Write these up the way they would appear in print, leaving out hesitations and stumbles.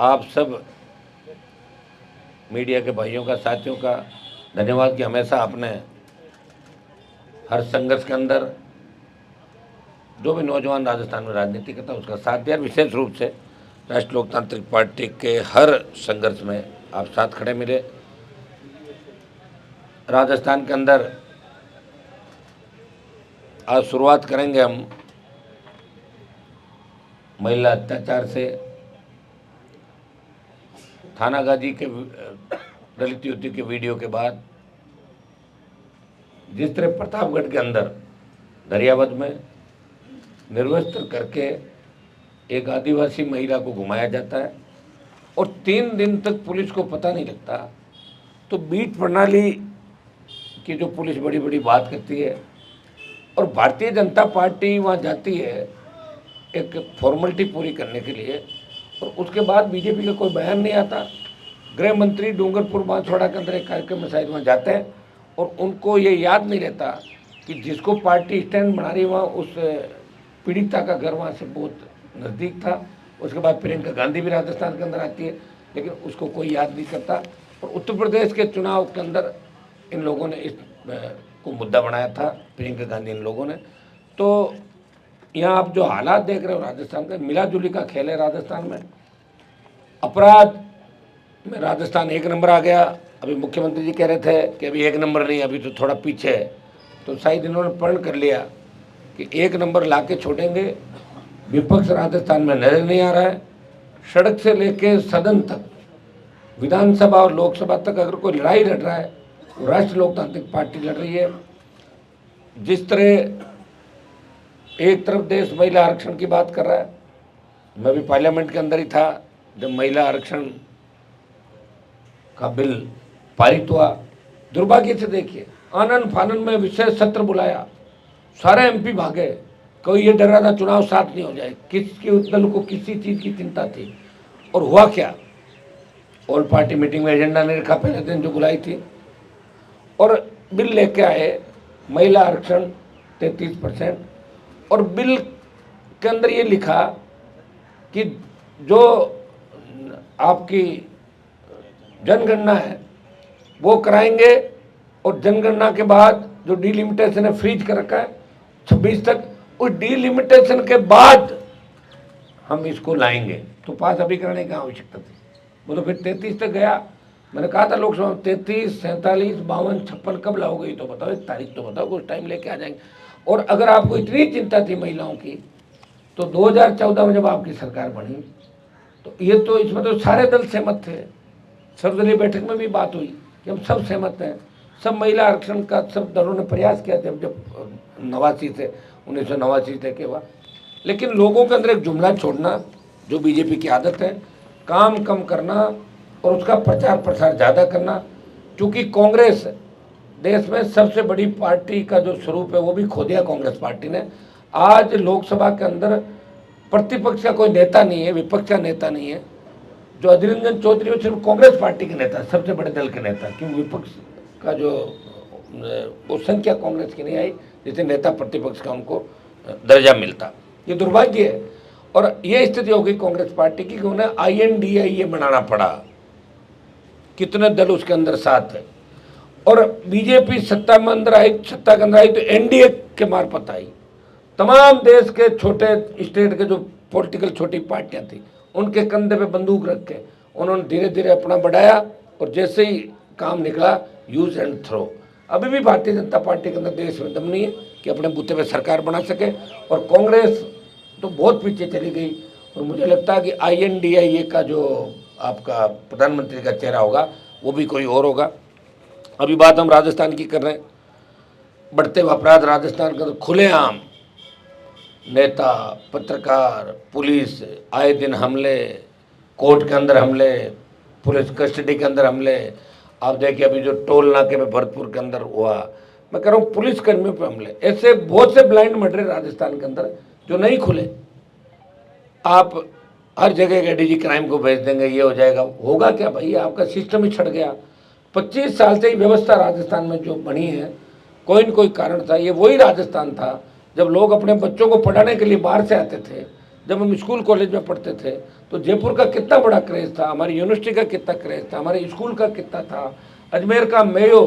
आप सब मीडिया के भाइयों का, साथियों का धन्यवाद कि हमेशा आपने हर संघर्ष के अंदर जो भी नौजवान राजस्थान में राजनीति करता है उसका साथ दिया। विशेष रूप से राष्ट्रीय लोकतांत्रिक पार्टी के हर संघर्ष में आप साथ खड़े मिले। राजस्थान के अंदर आज शुरुआत करेंगे हम महिला अत्याचार से। थाना गाजी के दलित युवती के वीडियो के बाद जिस तरह प्रतापगढ़ के अंदर दरियावद में निर्वस्त्र करके एक आदिवासी महिला को घुमाया जाता है और 3 दिन तक पुलिस को पता नहीं लगता, तो बीट प्रणाली की जो पुलिस बड़ी बड़ी बात करती है और भारतीय जनता पार्टी वहाँ जाती है एक फॉर्मेलिटी पूरी करने के लिए, और उसके बाद बीजेपी का कोई बयान नहीं आता। गृह मंत्री डूंगरपुर बांसवाड़ा के अंदर एक कार्यक्रम में शायद वहाँ जाते हैं और उनको ये याद नहीं रहता कि जिसको पार्टी स्टैंड बना रही वहाँ उस पीड़िता का घर वहाँ से बहुत नज़दीक था। उसके बाद प्रियंका गांधी भी राजस्थान के अंदर आती है, लेकिन उसको कोई याद नहीं करता। और उत्तर प्रदेश के चुनाव के अंदर इन लोगों ने इस को मुद्दा बनाया था, प्रियंका गांधी इन लोगों ने। तो यहाँ आप जो हालात देख रहे हो राजस्थान का, मिला जुली का खेल है राजस्थान में। अपराध में राजस्थान 1 नंबर आ गया। अभी मुख्यमंत्री जी कह रहे थे कि अभी 1 नंबर नहीं, अभी तो थोड़ा पीछे है, तो शायद इन्होंने प्रण कर लिया कि 1 नंबर ला के छोड़ेंगे। विपक्ष राजस्थान में नजर नहीं आ रहा है। सड़क से लेके सदन तक, विधानसभा और लोकसभा तक अगर कोई लड़ाई लड़ रहा है तो राष्ट्रीय लोकतांत्रिक पार्टी लड़ रही है। जिस तरह एक तरफ देश महिला आरक्षण की बात कर रहा है, मैं भी पार्लियामेंट के अंदर ही था जब महिला आरक्षण का बिल पारित हुआ। दुर्भाग्य से देखिए, आनन फानन में विशेष सत्र बुलाया, सारे एमपी भागे, कोई ये डर रहा था चुनाव साथ नहीं हो जाए, किसके दल को किसी चीज़ की चिंता थी। और हुआ क्या, ऑल पार्टी मीटिंग में एजेंडा नहीं रखा पहले दिन जो बुलाई थी, और बिल लेके आए महिला आरक्षण 33%। और बिल के अंदर ये लिखा कि जो आपकी जनगणना है वो कराएंगे, और जनगणना के बाद जो डिलिमिटेशन है फ्रीज कर रखा है 26 तक, उस डिलिमिटेशन के बाद हम इसको लाएंगे। तो पास अभी कराने की आवश्यकता थी, वो तो फिर 33 तक गया। मैंने कहा था लोकसभा में 33, 47, 52, 56 कब लाओगे, ये तो बताओ, एक तारीख तो बताओ, कुछ टाइम लेके आ जाएंगे। और अगर आपको इतनी चिंता थी महिलाओं की, तो 2014 में जब आपकी सरकार बनी तो ये तो इसमें तो सारे दल सहमत थे। सर्वदलीय बैठक में भी बात हुई कि हम सब सहमत हैं, सब महिला आरक्षण का सब दलों ने प्रयास किया था जब 1989 से के बाद। लेकिन लोगों के अंदर एक जुमला छोड़ना जो बीजेपी की आदत है, काम कम करना और उसका प्रचार प्रसार ज़्यादा करना। क्योंकि कांग्रेस देश में सबसे बड़ी पार्टी का जो स्वरूप है वो भी खो दिया कांग्रेस पार्टी ने। आज लोकसभा के अंदर प्रतिपक्ष का कोई नेता नहीं है, विपक्ष का नेता नहीं है। जो अधीर रंजन चौधरी वो सिर्फ कांग्रेस पार्टी के नेता, सबसे बड़े दल के नेता, क्योंकि विपक्ष का जो वो संख्या कांग्रेस की नहीं आई जिसे नेता प्रतिपक्ष का उनको दर्जा मिलता। ये दुर्भाग्य है। और ये स्थिति हो गई कांग्रेस पार्टी की कि उन्हें INDA बनाना पड़ा, कितने दल उसके अंदर साथ है। और बीजेपी सत्ता में अंदर आई, सत्ता के अंदर आई तो NDA के मार्फत आई। तमाम देश के छोटे स्टेट के जो पॉलिटिकल छोटी पार्टियां थी उनके कंधे पे बंदूक रख के उन्होंने धीरे धीरे अपना बढ़ाया, और जैसे ही काम निकला यूज एंड थ्रो। अभी भी भारतीय जनता पार्टी के अंदर देश में दम नहीं है कि अपने बूते पे सरकार बना सके, और कांग्रेस तो बहुत पीछे चली गई। और मुझे लगता है कि INDA का जो आपका प्रधानमंत्री का चेहरा होगा वो भी कोई और होगा। अभी बात हम राजस्थान की कर रहे हैं। बढ़ते हुए अपराध राजस्थान का तो खुलेआम नेता, पत्रकार, पुलिस, आए दिन हमले, कोर्ट के अंदर हमले, पुलिस कस्टडी के अंदर हमले। आप देखिए अभी जो टोल नाके में भरतपुर के अंदर हुआ, मैं कह रहा हूँ पुलिस कर्मियों पर हमले। ऐसे बहुत से ब्लाइंड मर्डर राजस्थान के अंदर जो नहीं खुले। आप हर जगह के DG क्राइम को भेज देंगे, ये हो जाएगा, होगा क्या भाई, आपका सिस्टम ही छट गया। 25 साल से ही व्यवस्था राजस्थान में जो बनी है, कोई न कोई कारण था। ये वही राजस्थान था जब लोग अपने बच्चों को पढ़ाने के लिए बाहर से आते थे, जब हम स्कूल कॉलेज में पढ़ते थे तो जयपुर का कितना बड़ा क्रेज था, हमारी यूनिवर्सिटी का कितना क्रेज था, हमारे स्कूल का कितना था, अजमेर का मेयो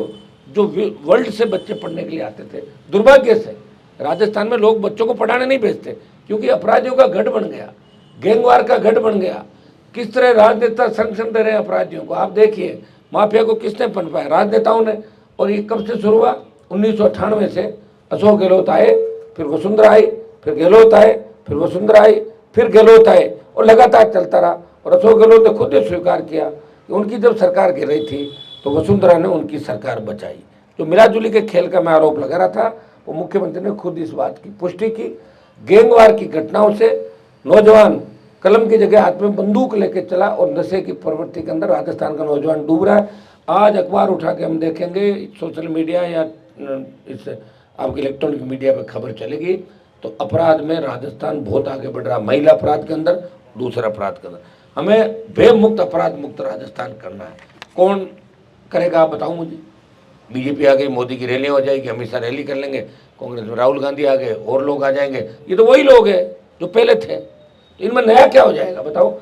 जो वर्ल्ड से बच्चे पढ़ने के लिए आते थे। दुर्भाग्य से राजस्थान में लोग बच्चों को पढ़ाने नहीं भेजते क्योंकि अपराधियों का गढ़ बन गया, गैंगवार का गढ़ बन गया। किस तरह राजनेता संरक्षण दे रहे हैं अपराधियों को, आप देखिए माफिया को किसने पनपाया, राजनेताओं ने। और ये कब से शुरू हुआ, 1998 से अशोक गहलोत आए, फिर वसुंधरा आई, फिर गहलोत आए, फिर वसुंधरा आई, फिर गहलोत आए, और लगातार चलता रहा। और अशोक गहलोत ने खुद ही स्वीकार किया कि उनकी जब सरकार गिर रही थी तो वसुंधरा ने उनकी सरकार बचाई। जो मिलाजुली के खेल का मैं आरोप लगा रहा था वो मुख्यमंत्री ने खुद इस बात की पुष्टि की। गैंगवार की घटनाओं से नौजवान कलम की जगह हाथ में बंदूक लेके चला और नशे की प्रवृत्ति के अंदर राजस्थान का नौजवान डूब रहा है। आज अखबार उठा के हम देखेंगे, सोशल मीडिया या इस आपके इलेक्ट्रॉनिक मीडिया पे खबर चलेगी तो अपराध में राजस्थान बहुत आगे बढ़ रहा है। महिला अपराध के अंदर, दूसरा अपराध के अंदर हमें बेमुक्त अपराध मुक्त राजस्थान करना है। कौन करेगा आप बताओ मुझे। बीजेपी आ गई, मोदी की रैलियां हो जाएगी, अमित शाह रैली कर लेंगे, कांग्रेस में राहुल गांधी आ गए, और लोग आ जाएंगे। ये तो वही लोग हैं जो पहले थे। तो इनमें नया क्या हो जाएगा बताओ।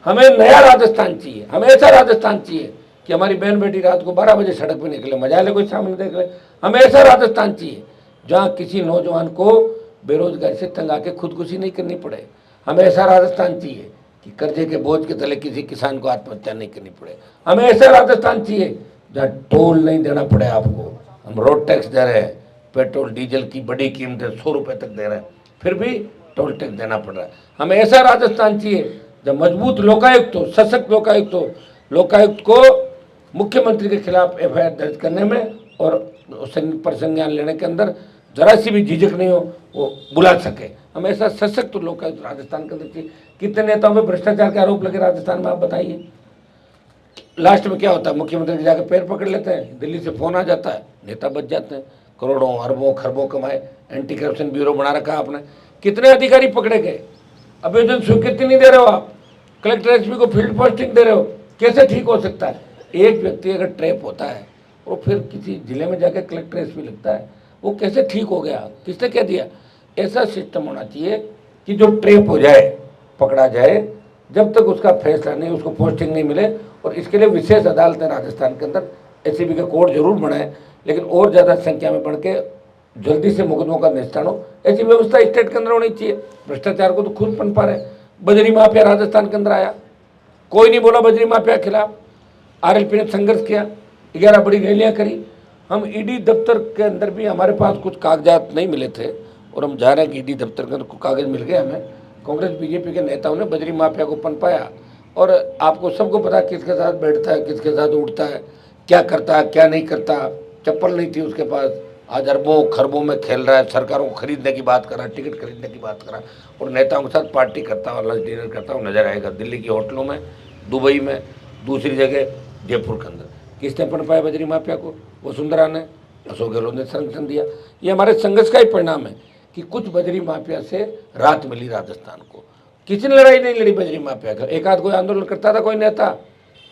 हमें नया राजस्थान चाहिए, हमें ऐसा राजस्थान चाहिए कि हमारी बहन बेटी रात को 12 बजे सड़क पर निकले, मजा ले, कोई सामने देख ले। हमें ऐसा राजस्थान चाहिए जहाँ किसी नौजवान को बेरोजगारी से तंग आके खुदकुशी नहीं करनी पड़े। हमें ऐसा राजस्थान चाहिए कि कर्जे के बोझ के तले किसी किसान को आत्महत्या नहीं करनी पड़े। हमें ऐसा राजस्थान चाहिए जहाँ टोल नहीं देना पड़े आपको। हम रोड टैक्स दे रहे हैं, पेट्रोल डीजल की बड़ी कीमतें 100 रुपये तक दे रहे हैं, फिर भी टोल टैक्स देना पड़ रहा है। हमें ऐसा राजस्थान चाहिए जब मजबूत लोकायुक्त हो, सशक्त लोकायुक्त हो, लोकायुक्त को मुख्यमंत्री के खिलाफ एफआईआर दर्ज करने में और पर संज्ञान लेने के अंदर जरा सी भी झिझक नहीं हो, वो बुला सके। हम ऐसा सशक्त लोकायुक्त राजस्थान के अंदर चाहिए। कितने नेताओं में भ्रष्टाचार के आरोप लगे राजस्थान में, आप बताइए। लास्ट में क्या होता है, मुख्यमंत्री जाकर पैर पकड़ लेते हैं, दिल्ली से फोन आ जाता है, नेता बच जाते हैं, करोड़ों अरबों खरबों कमाए। एंटी करप्शन ब्यूरो बना रखा आपने, कितने अधिकारी पकड़े गए। आवेदन स्वीकृति नहीं दे रहे हो आप, कलेक्टर एसपी को फील्ड पोस्टिंग दे रहे हो, कैसे ठीक हो सकता है। एक व्यक्ति अगर ट्रैप होता है और फिर किसी जिले में जाकर कलेक्टर एसपी लगता है, वो कैसे ठीक हो गया, किसने कह दिया। ऐसा सिस्टम होना चाहिए कि जो ट्रैप हो जाए, पकड़ा जाए, जब तक उसका फैसला नहीं, उसको पोस्टिंग नहीं मिले। और इसके लिए विशेष अदालतें राजस्थान के अंदर एसीबी का कोर्ट जरूर बनाए, लेकिन और ज़्यादा संख्या में बढ़ के जल्दी से मुकदमों का निस्तारण हो, ऐसी व्यवस्था स्टेट के अंदर होनी चाहिए। भ्रष्टाचार को तो खुद पनपा रहे। बजरी माफिया राजस्थान के अंदर आया, कोई नहीं बोला बजरी माफिया के खिलाफ। आरएलपी ने संघर्ष किया, 11 बड़ी रैलियां करी। हम ईडी दफ्तर के अंदर भी, हमारे पास कुछ कागजात नहीं मिले थे और हम जा रहे हैं कि ईडी दफ्तर के अंदर कुछ कागज मिल गए हमें। कांग्रेस बीजेपी के नेताओं ने बजरी माफिया को पनपाया और आपको सबको पता किसके साथ बैठता है, किसके साथ उठता है, क्या करता है, क्या नहीं करता। चप्पल नहीं थी उसके पास, आज अरबों खरबों में खेल रहा है, सरकारों को खरीदने की बात कर रहा है, टिकट खरीदने की बात कर रहा है, और नेताओं के साथ पार्टी करता हुआ, लंच डिनर करता हुआ नजर आएगा दिल्ली की होटलों में, दुबई में, दूसरी जगह जयपुर के अंदर। किसने पनपाया बजरी माफिया को, वसुंधरा ने, अशोक गहलोत ने संरक्षण दिया। ये हमारे संघर्ष का ही परिणाम है कि कुछ बजरी माफिया से राहत मिली राजस्थान को। किसी ने लड़ाई नहीं लड़ी बजरी माफिया का, एक आध कोई आंदोलन करता था कोई नेता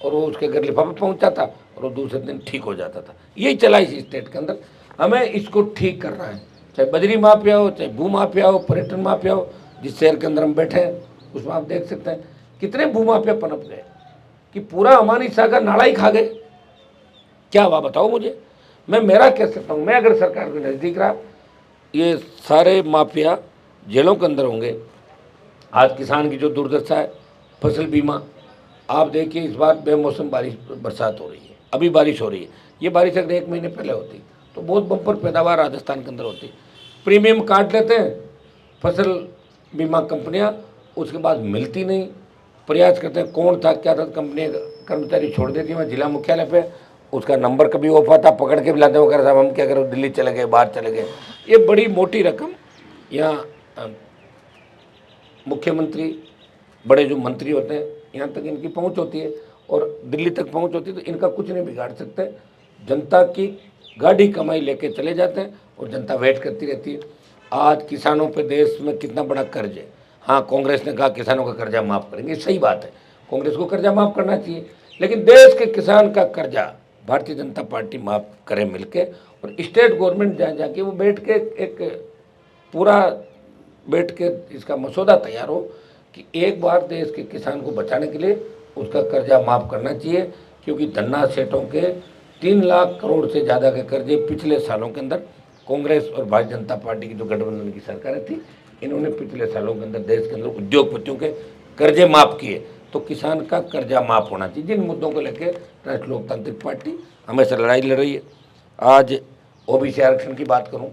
और वो उसके घर लिफाफा पहुंचता था और वो दूसरे दिन ठीक हो जाता था। यही चला इस स्टेट के अंदर। हमें इसको ठीक करना है, चाहे बजरी माफिया हो, चाहे भू माफिया हो, पर्यटन माफिया हो। जिस शहर के अंदर हम बैठे हैं उसमें आप देख सकते हैं कितने भू माफिया पनप गए कि पूरा अमानी सागर नाला ही खा गए। क्या हुआ बताओ मुझे। मैं मेरा कह सकता हूँ, मैं अगर सरकार के नज़दीक रहा, ये सारे माफिया जेलों के अंदर होंगे। आज किसान की जो दुर्दशा है, फसल बीमा, आप देखिए इस बार बेमौसम बारिश बरसात हो रही है, अभी बारिश हो रही है। ये बारिश अगर 1 महीने पहले होती तो बहुत बम्पर पैदावार राजस्थान के अंदर होती। प्रीमियम काट लेते हैं फसल बीमा कंपनियां, उसके बाद मिलती नहीं, प्रयास करते हैं कौन था क्या था, कंपनी कर्मचारी छोड़ देती है वहाँ जिला मुख्यालय पे, उसका नंबर कभी ऑफ आता, पकड़ के भी लाते हैं, वो कह रहे साहब हम क्या करें, दिल्ली चले गए, बाहर चले गए। ये बड़ी मोटी रकम यहाँ मुख्यमंत्री, बड़े जो मंत्री होते हैं, यहाँ तक इनकी पहुँच होती है और दिल्ली तक पहुँच होती है, तो इनका कुछ नहीं बिगाड़ सकते। जनता की गाड़ी कमाई लेके चले जाते हैं और जनता वेट करती रहती है। आज किसानों पे देश में कितना बड़ा कर्ज है। हाँ, कांग्रेस ने कहा किसानों का कर्जा माफ़ करेंगे, सही बात है, कांग्रेस को कर्जा माफ़ करना चाहिए, लेकिन देश के किसान का कर्जा भारतीय जनता पार्टी माफ़ करे मिलके। और स्टेट गवर्नमेंट जहाँ जाके वो बैठ के एक पूरा बैठ के इसका मसौदा तैयार हो कि एक बार देश के किसान को बचाने के लिए उसका कर्जा माफ़ करना चाहिए, क्योंकि धन्ना सेठों के 3 लाख करोड़ से ज़्यादा के कर्जे पिछले सालों के अंदर कांग्रेस और भारतीय जनता पार्टी की जो गठबंधन की सरकारें थी, इन्होंने पिछले सालों के अंदर देश के अंदर उद्योगपतियों के कर्जे माफ़ किए। तो किसान का कर्जा माफ़ होना चाहिए। जिन मुद्दों को लेकर राष्ट्रीय लोकतांत्रिक पार्टी हमेशा लड़ाई लड़ रही है। आज ओबीसी आरक्षण की बात करूं,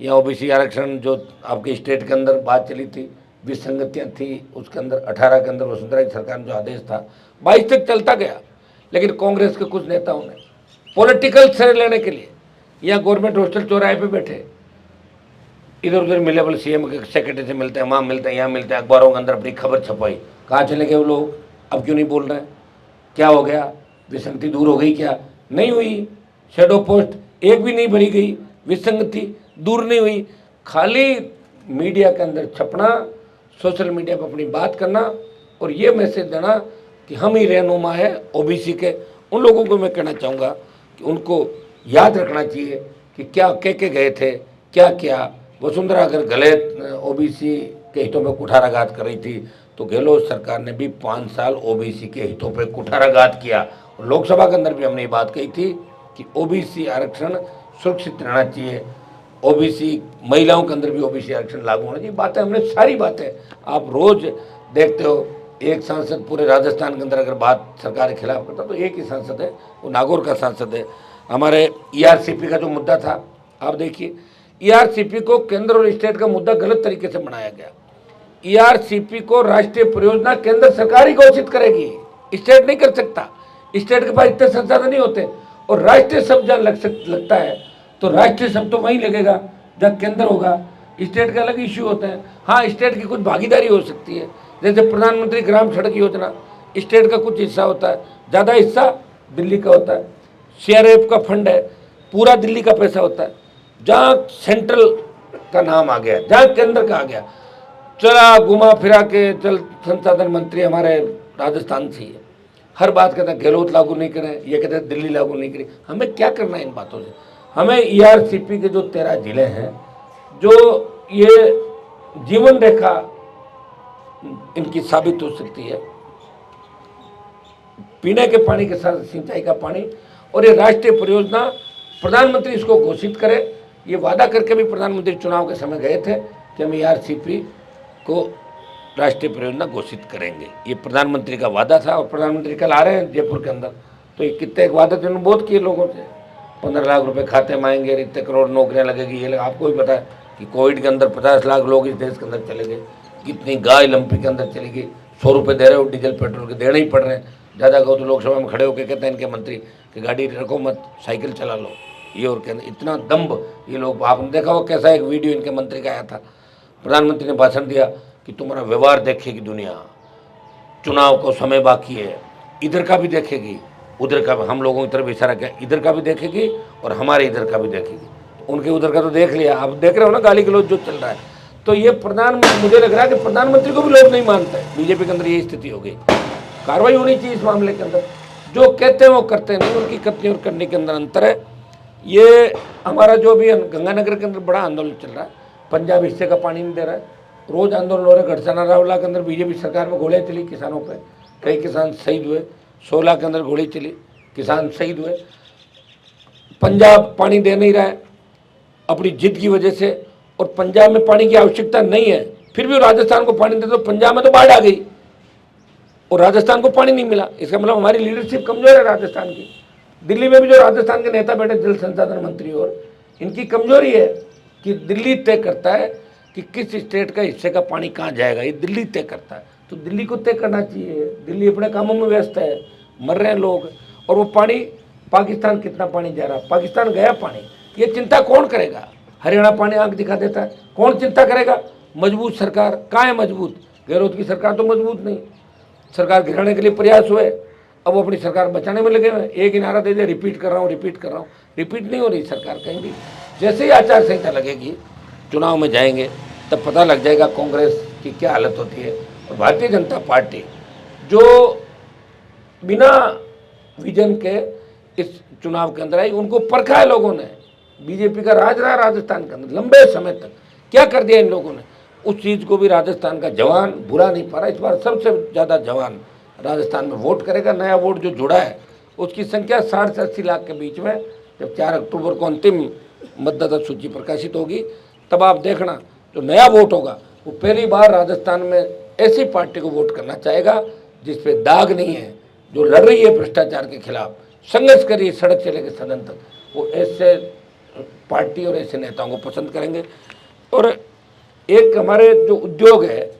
या ओबीसी आरक्षण जो आपके स्टेट के अंदर बात चली थी, विसंगतियाँ थी, उसके अंदर 18 के अंदर वसुंधरा की सरकार में जो आदेश था 22 तक चलता गया, लेकिन कांग्रेस के कुछ नेताओं ने पॉलिटिकल श्रेय लेने के लिए यहाँ गवर्नमेंट हॉस्टल चौराहे पे बैठे इधर उधर मिलेबल सीएम के सेक्रेटरी से मिलते हैं, वहाँ मिलते हैं, यहाँ मिलते हैं, अखबारों के अंदर अपनी खबर छपाई। कहाँ चले गए वो लोग? अब क्यों नहीं बोल रहे हैं? क्या हो गया? विसंगति दूर हो गई क्या? नहीं हुई। शेडो पोस्ट एक भी नहीं भरी गई, विसंगति दूर नहीं हुई। खाली मीडिया के अंदर छपना, सोशल मीडिया पर अपनी बात करना और ये मैसेज देना कि हम ही रहनुमा है ओबीसी के। उन लोगों को मैं कहना चाहूँगा कि उनको याद रखना चाहिए कि क्या कह गए थे, क्या क्या। वसुंधरा अगर गलत ओबीसी के हितों पर कुठाराघात कर रही थी, तो गहलोत सरकार ने भी 5 साल ओबीसी के हितों पर कुठाराघात किया। लोकसभा के अंदर भी हमने ये बात कही थी कि ओबीसी आरक्षण सुरक्षित रहना चाहिए, ओबीसी महिलाओं के अंदर भी ओबीसी आरक्षण लागू होना चाहिए। बातें हमने सारी बातें आप रोज देखते हो। एक सांसद पूरे राजस्थान के अंदर अगर बात सरकार के खिलाफ करता तो एक ही सांसद है, वो नागौर का सांसद है। हमारे ईआरसीपी का जो मुद्दा था, आप देखिए, ईआरसीपी को केंद्र और स्टेट का मुद्दा गलत तरीके से बनाया गया। ईआरसीपी को राष्ट्रीय परियोजना केंद्र सरकार ही घोषित करेगी, स्टेट नहीं कर सकता। स्टेट के पास इतने संसाधन नहीं होते। और राष्ट्रीय शब्द जहाँ लगता है तो राष्ट्रीय शब्द तो वहीं लगेगा जहाँ केंद्र होगा। स्टेट का अलग इश्यू होते हैं। हाँ, स्टेट की कुछ भागीदारी हो सकती है, जैसे प्रधानमंत्री ग्राम सड़क योजना स्टेट का कुछ हिस्सा होता है, ज़्यादा हिस्सा दिल्ली का होता है। सीआरएफ का फंड है, पूरा दिल्ली का पैसा होता है। जहाँ सेंट्रल का नाम आ गया, जहाँ केंद्र का आ गया, चला घुमा फिरा के जल संसाधन मंत्री हमारे राजस्थान से ही है। हर बात कहते हैं गहलोत लागू नहीं करें, ये कहते हैं दिल्ली लागू नहीं करें। हमें क्या करना है इन बातों से? हमें ईआरसीपी के जो 13 जिले हैं, जो ये जीवन रेखा इनकी साबित हो सकती है, पीने के पानी के साथ सिंचाई का पानी, और ये राष्ट्रीय परियोजना प्रधानमंत्री इसको घोषित करे। ये वादा करके भी प्रधानमंत्री चुनाव के समय गए थे कि हम ईआरसीपी को राष्ट्रीय परियोजना घोषित करेंगे। ये प्रधानमंत्री का वादा था और प्रधानमंत्री कल आ रहे हैं जयपुर के अंदर। तो ये कितने एक वादे उन्होंने बहुत किए लोगों से, 15 लाख रुपए खाते में आएंगे, इतने करोड़ नौकरियां लगेगी। ये आपको भी पता है कि कोविड के अंदर 50 लाख लोग इस देश के अंदर चले गए। कितनी गाय लंपी के अंदर चली गई। 100 रुपये दे रहे हो डीजल पेट्रोल के, देने ही पड़ रहे हैं। ज़्यादा कहो तो लोकसभा में खड़े होकर कहते हैं इनके मंत्री कि गाड़ी रखो मत, साइकिल चला लो। ये और कहते इतना दम्भ ये लोग। आपने देखा हो कैसा एक वीडियो इनके मंत्री का आया था, प्रधानमंत्री ने भाषण दिया कि तुम्हारा व्यवहार देखेगी दुनिया, चुनाव को समय बाकी है, इधर का भी देखेगी, उधर का भी। हम लोगों की तरफ इशारा किया, इधर का भी देखेगी और हमारे इधर का भी देखेगी। उनके उधर का तो देख लिया, आप देख रहे हो ना गाली गलौज जो चल रहा है। तो ये मुझे लग रहा है कि प्रधानमंत्री को भी लोग नहीं मानते। बीजेपी के अंदर ये स्थिति हो गई। कार्रवाई होनी चाहिए इस मामले के अंदर। जो कहते हैं वो करते नहीं, उनकी कथनी और करने के अंदर अंतर है। ये हमारा जो भी गंगानगर के अंदर बड़ा आंदोलन चल रहा है, पंजाब हिस्से का पानी नहीं दे रहा है, रोज आंदोलन हो रहा है। गढ़साना रावला के अंदर बीजेपी सरकार में गोलियां चली किसानों पे, कई किसान शहीद हुए। 16 के अंदर गोली चली, किसान शहीद हुए। पंजाब पानी दे नहीं रहा है अपनी जिद की वजह से, और पंजाब में पानी की आवश्यकता नहीं है, फिर भी राजस्थान को पानी दे। तो पंजाब में तो बाढ़ आ गई और राजस्थान को पानी नहीं मिला। इसका मतलब हमारी लीडरशिप कमजोर है राजस्थान की। दिल्ली में भी जो राजस्थान के नेता बैठे जल संसाधन मंत्री, और इनकी कमजोरी है कि दिल्ली तय करता है कि किस स्टेट का हिस्से का पानी कहाँ जाएगा। ये दिल्ली तय करता है, तो दिल्ली को तय करना चाहिए। दिल्ली अपने कामों में व्यस्त है, मर रहे हैं लोग, और वो पानी पाकिस्तान कितना पानी जा रहा है, पाकिस्तान गया पानी, ये चिंता कौन करेगा? हरियाणा पानी आंख दिखा देता है, कौन चिंता करेगा? मजबूत सरकार कहाँ है? मजबूत गहलोत की सरकार तो मजबूत नहीं। सरकार गिराने के लिए प्रयास हुए, अब वो अपनी सरकार बचाने में लगे हुए। एक ही नारा दे दिया, रिपीट कर रहा हूँ, रिपीट कर रहा हूँ। रिपीट नहीं हो रही सरकार कहीं भी। जैसे ही आचार संहिता लगेगी, चुनाव में जाएंगे, तब पता लग जाएगा कांग्रेस की क्या हालत होती है। और भारतीय जनता पार्टी जो बिना विजन के इस चुनाव के अंदर आई, उनको परखा है लोगों ने। बीजेपी का राज रहा राजस्थान के अंदर लंबे समय तक। क्या कर दिया इन लोगों ने? उस चीज़ को भी राजस्थान का जवान बुरा नहीं पा रहा। इस बार सबसे ज़्यादा जवान राजस्थान में वोट करेगा। नया वोट जो जुड़ा है उसकी संख्या 60 से 80 लाख के बीच में। जब 4 अक्टूबर को अंतिम मतदाता सूची प्रकाशित होगी तब आप देखना जो नया वोट होगा वो पहली बार राजस्थान में ऐसी पार्टी को वोट करना चाहेगा जिस पे दाग नहीं है, जो लड़ रही है भ्रष्टाचार के खिलाफ, संघर्ष कर रही है सड़क से लेकर सदन तक। वो ऐसे पार्टी और ऐसे नेताओं को पसंद करेंगे। और एक हमारे जो उद्योग है